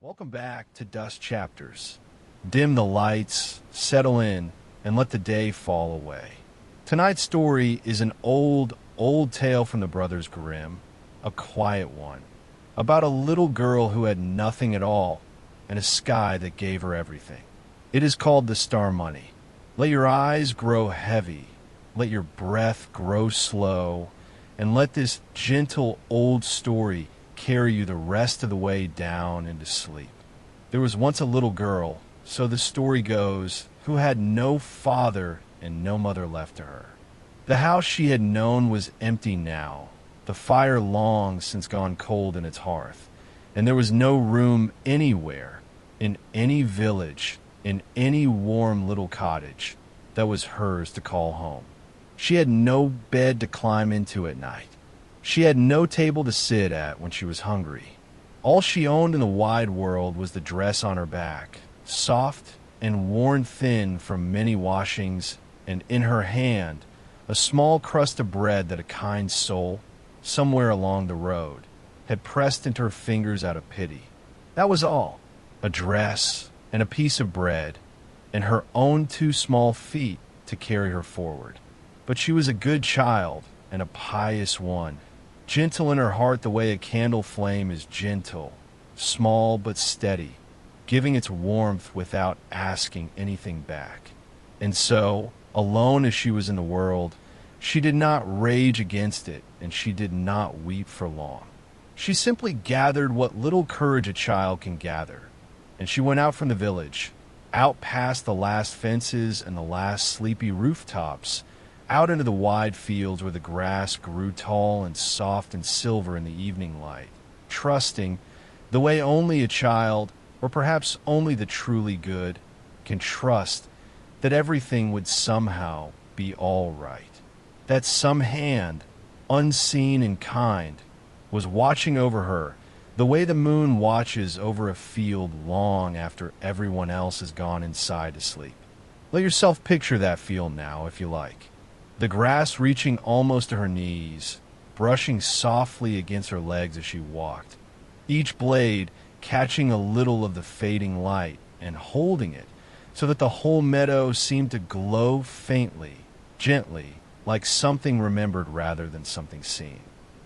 Welcome back to Dusk Chapters. Dim the lights, settle in, and let the day fall away. Tonight's story is an old tale from the Brothers Grimm, a quiet one, about a little girl who had nothing at all and a sky that gave her everything. It is called The Star Money. Let your eyes grow heavy, let your breath grow slow, and let this gentle old story carry you the rest of the way down into sleep. There was once a little girl, so the story goes, who had no father and no mother left to her. The house she had known was empty now, the fire long since gone cold in its hearth, and there was no room anywhere, in any village, in any warm little cottage, that was hers to call home. She had no bed to climb into at night. She had no table to sit at when she was hungry. All she owned in the wide world was the dress on her back, soft and worn thin from many washings, and in her hand a small crust of bread that a kind soul, somewhere along the road, had pressed into her fingers out of pity. That was all. A dress and a piece of bread, and her own two small feet to carry her forward. But she was a good child and a pious one, gentle in her heart the way a candle flame is gentle, small but steady, giving its warmth without asking anything back. And so, alone as she was in the world, she did not rage against it, and she did not weep for long. She simply gathered what little courage a child can gather, and she went out from the village, out past the last fences and the last sleepy rooftops, out into the wide fields where the grass grew tall and soft and silver in the evening light, trusting, the way only a child, or perhaps only the truly good, can trust, that everything would somehow be all right, that some hand, unseen and kind, was watching over her the way the moon watches over a field long after everyone else has gone inside to sleep. Let yourself picture that field now, if you like. The grass reaching almost to her knees, brushing softly against her legs as she walked, each blade catching a little of the fading light and holding it so that the whole meadow seemed to glow faintly, gently, like something remembered rather than something seen.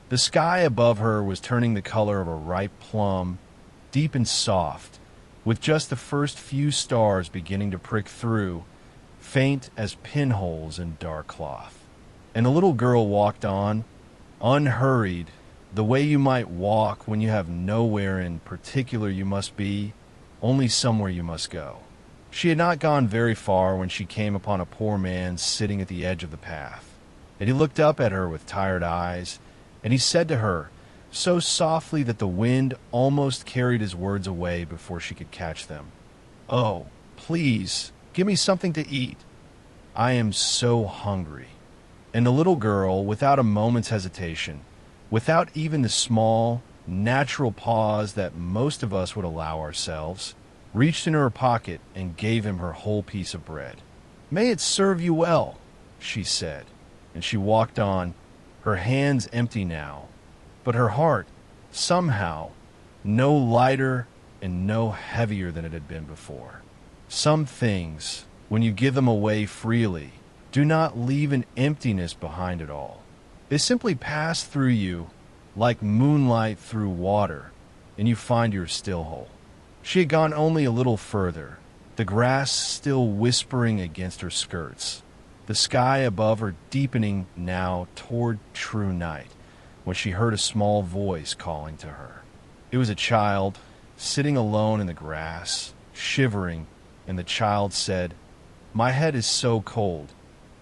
The sky above her was turning the color of a ripe plum, deep and soft, with just the first few stars beginning to prick through, faint as pinholes in dark cloth. And the little girl walked on, unhurried, the way you might walk when you have nowhere in particular you must be, only somewhere you must go. She had not gone very far when she came upon a poor man sitting at the edge of the path, and he looked up at her with tired eyes, and he said to her, so softly that the wind almost carried his words away before she could catch them, "Oh, please, give me something to eat. I am so hungry." And the little girl, without a moment's hesitation, without even the small, natural pause that most of us would allow ourselves, reached in her pocket and gave him her whole piece of bread. "May it serve you well," she said, and she walked on, her hands empty now, but her heart, somehow, no lighter and no heavier than it had been before. Some things, when you give them away freely, do not leave an emptiness behind it all. They simply pass through you like moonlight through water, and you find you're still whole. She had gone only a little further, the grass still whispering against her skirts, the sky above her deepening now toward true night, when she heard a small voice calling to her. It was a child, sitting alone in the grass, shivering, and the child said, "My head is so cold.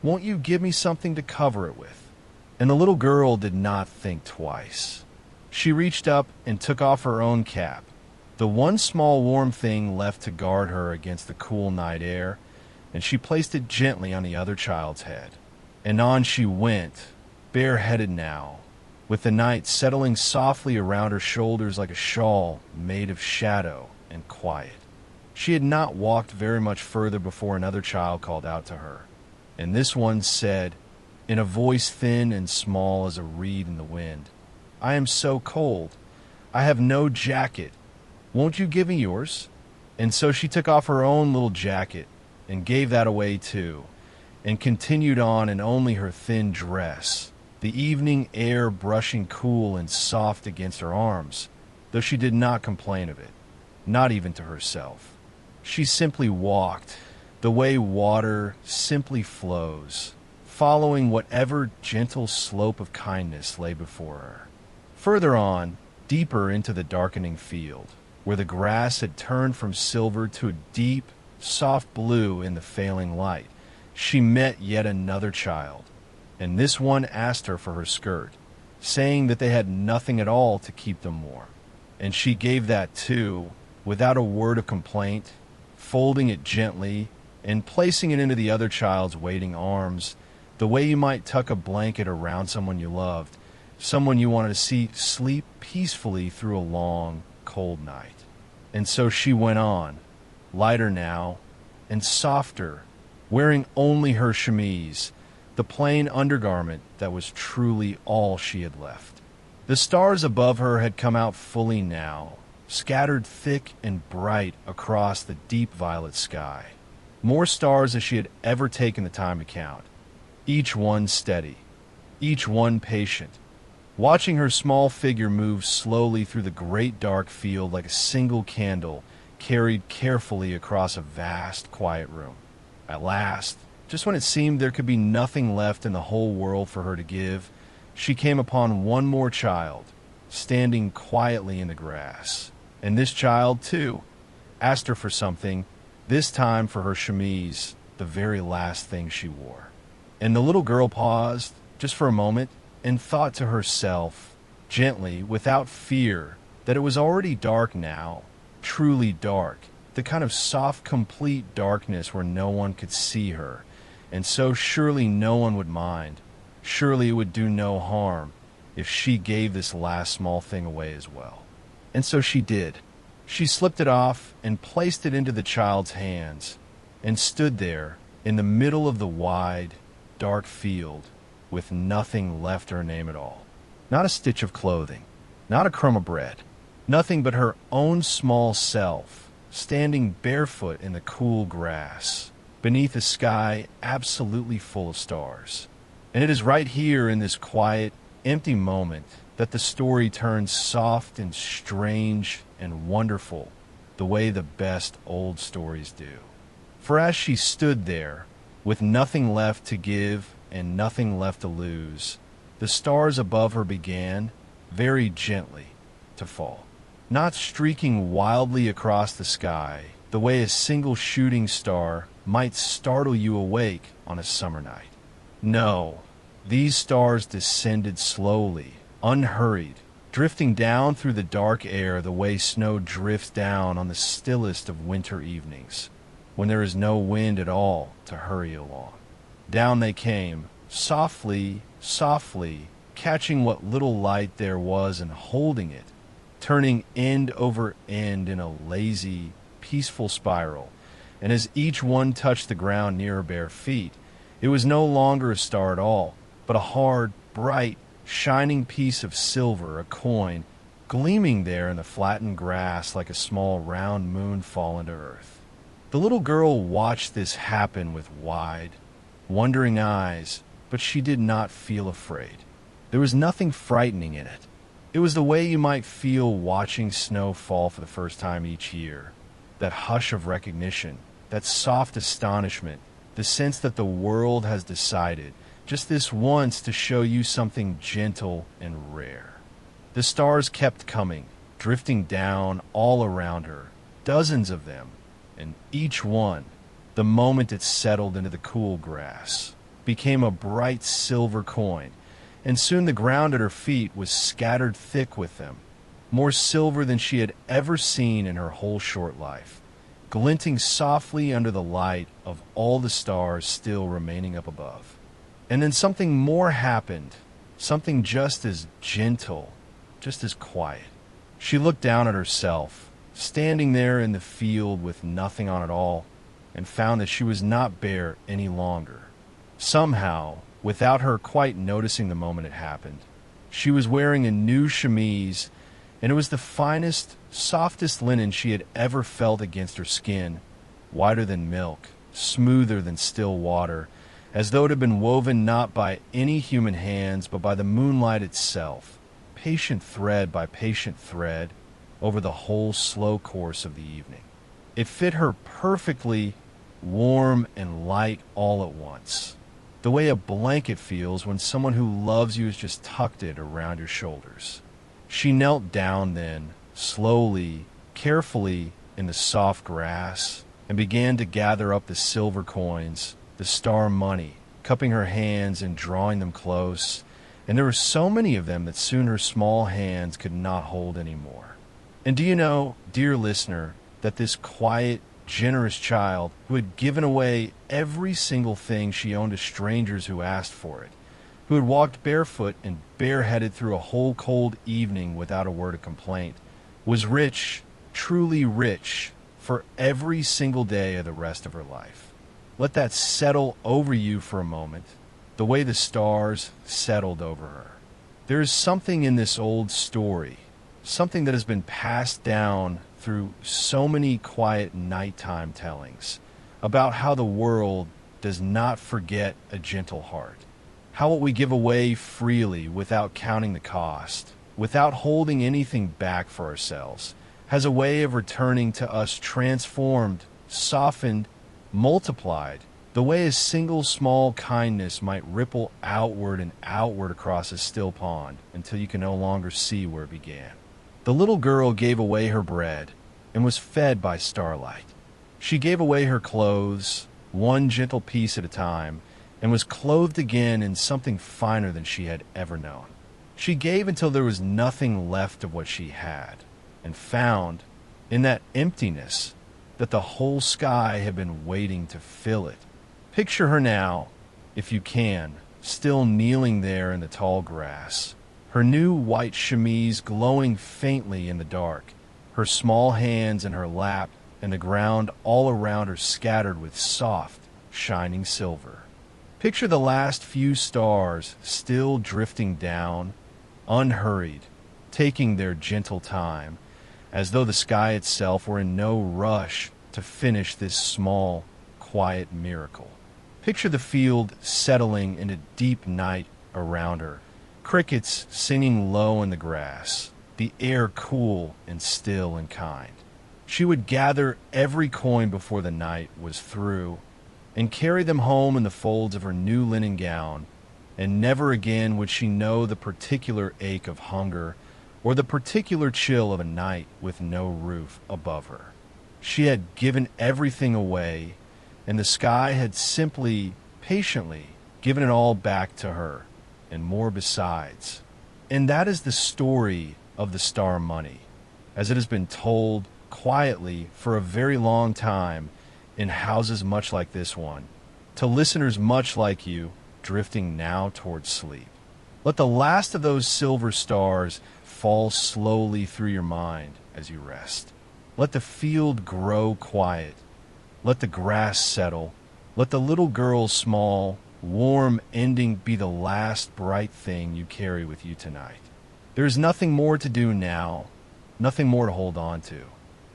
Won't you give me something to cover it with?" And the little girl did not think twice. She reached up and took off her own cap, the one small warm thing left to guard her against the cool night air, and she placed it gently on the other child's head. And on she went, bareheaded now, with the night settling softly around her shoulders like a shawl made of shadow and quiet. She had not walked very much further before another child called out to her, and this one said, in a voice thin and small as a reed in the wind, "I am so cold. I have no jacket. Won't you give me yours?" And so she took off her own little jacket and gave that away too, and continued on in only her thin dress, the evening air brushing cool and soft against her arms, though she did not complain of it, not even to herself. She simply walked, the way water simply flows, following whatever gentle slope of kindness lay before her. Further on, deeper into the darkening field, where the grass had turned from silver to a deep, soft blue in the failing light, she met yet another child, and this one asked her for her skirt, saying that they had nothing at all to keep them warm. And she gave that too, without a word of complaint, folding it gently and placing it into the other child's waiting arms, the way you might tuck a blanket around someone you loved, someone you wanted to see sleep peacefully through a long, cold night. And so she went on, lighter now and softer, wearing only her chemise, the plain undergarment that was truly all she had left. The stars above her had come out fully now, scattered thick and bright across the deep violet sky. More stars than she had ever taken the time to count, each one steady, each one patient, watching her small figure move slowly through the great dark field like a single candle carried carefully across a vast, quiet room. At last, just when it seemed there could be nothing left in the whole world for her to give, she came upon one more child, standing quietly in the grass. And this child, too, asked her for something, this time for her chemise, the very last thing she wore. And the little girl paused, just for a moment, and thought to herself, gently, without fear, that it was already dark now, truly dark, the kind of soft, complete darkness where no one could see her, and so surely no one would mind. Surely it would do no harm if she gave this last small thing away as well. And so she did. She slipped it off and placed it into the child's hands, and stood there in the middle of the wide, dark field, with nothing left her name at all. Not a stitch of clothing, not a crumb of bread, nothing but her own small self, standing barefoot in the cool grass, beneath a sky absolutely full of stars. And it is right here in this quiet, empty moment that the story turns soft and strange and wonderful, the way the best old stories do. For as she stood there, with nothing left to give and nothing left to lose, the stars above her began, very gently, to fall. Not streaking wildly across the sky, the way a single shooting star might startle you awake on a summer night. No, these stars descended slowly, unhurried, drifting down through the dark air the way snow drifts down on the stillest of winter evenings, when there is no wind at all to hurry along. Down they came, softly, softly, catching what little light there was and holding it, turning end over end in a lazy, peaceful spiral, and as each one touched the ground near her bare feet, it was no longer a star at all, but a hard, bright, shining piece of silver, a coin, gleaming there in the flattened grass like a small round moon fallen to earth. The little girl watched this happen with wide, wondering eyes, but she did not feel afraid. There was nothing frightening in it. It was the way you might feel watching snow fall for the first time each year. That hush of recognition, that soft astonishment, the sense that the world has decided, just this once, to show you something gentle and rare. The stars kept coming, drifting down all around her, dozens of them, and each one, the moment it settled into the cool grass, became a bright silver coin, and soon the ground at her feet was scattered thick with them, more silver than she had ever seen in her whole short life, glinting softly under the light of all the stars still remaining up above. And then something more happened, something just as gentle, just as quiet. She looked down at herself, standing there in the field with nothing on at all, and found that she was not bare any longer. Somehow, without her quite noticing the moment it happened, she was wearing a new chemise and it was the finest, softest linen she had ever felt against her skin, whiter than milk, smoother than still water, as though it had been woven not by any human hands but by the moonlight itself, patient thread by patient thread, over the whole slow course of the evening. It fit her perfectly, warm and light all at once, the way a blanket feels when someone who loves you has just tucked it around your shoulders. She knelt down then, slowly, carefully, in the soft grass, and began to gather up the silver coins, the star money, cupping her hands and drawing them close, and there were so many of them that soon her small hands could not hold any more. And do you know, dear listener, that this quiet, generous child who had given away every single thing she owned to strangers who asked for it, who had walked barefoot and bareheaded through a whole cold evening without a word of complaint, was rich, truly rich, for every single day of the rest of her life. Let that settle over you for a moment, the way the stars settled over her. There is something in this old story, something that has been passed down through so many quiet nighttime tellings, about how the world does not forget a gentle heart, how what we give away freely without counting the cost, without holding anything back for ourselves, has a way of returning to us transformed, softened, multiplied, the way a single small kindness might ripple outward and outward across a still pond until you can no longer see where it began. The little girl gave away her bread and was fed by starlight. She gave away her clothes, one gentle piece at a time, and was clothed again in something finer than she had ever known. She gave until there was nothing left of what she had, and found, in that emptiness, that the whole sky had been waiting to fill it. Picture her now, if you can, still kneeling there in the tall grass, her new white chemise glowing faintly in the dark, her small hands in her lap, and the ground all around her scattered with soft, shining silver. Picture the last few stars still drifting down, unhurried, taking their gentle time, as though the sky itself were in no rush to finish this small, quiet miracle. Picture the field settling in a deep night around her, crickets singing low in the grass, the air cool and still and kind. She would gather every coin before the night was through and carry them home in the folds of her new linen gown, and never again would she know the particular ache of hunger or the particular chill of a night with no roof above her. She had given everything away, and the sky had simply, patiently given it all back to her, and more besides. And that is the story of the star money, as it has been told quietly for a very long time in houses much like this one, to listeners much like you, drifting now towards sleep. Let the last of those silver stars fall slowly through your mind as you rest. Let the field grow quiet. Let the grass settle. Let the little girl's small, warm ending be the last bright thing you carry with you tonight. There is nothing more to do now, nothing more to hold on to.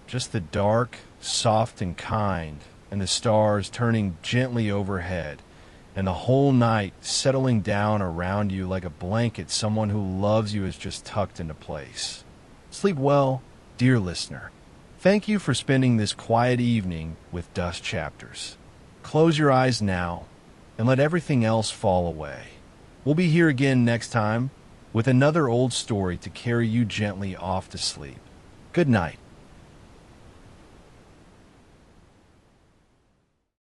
Just the dark, soft and kind, and the stars turning gently overhead, and the whole night settling down around you like a blanket someone who loves you has just tucked into place. Sleep well, dear listener. Thank you for spending this quiet evening with Dusk Chapters. Close your eyes now and let everything else fall away. We'll be here again next time with another old story to carry you gently off to sleep. Good night.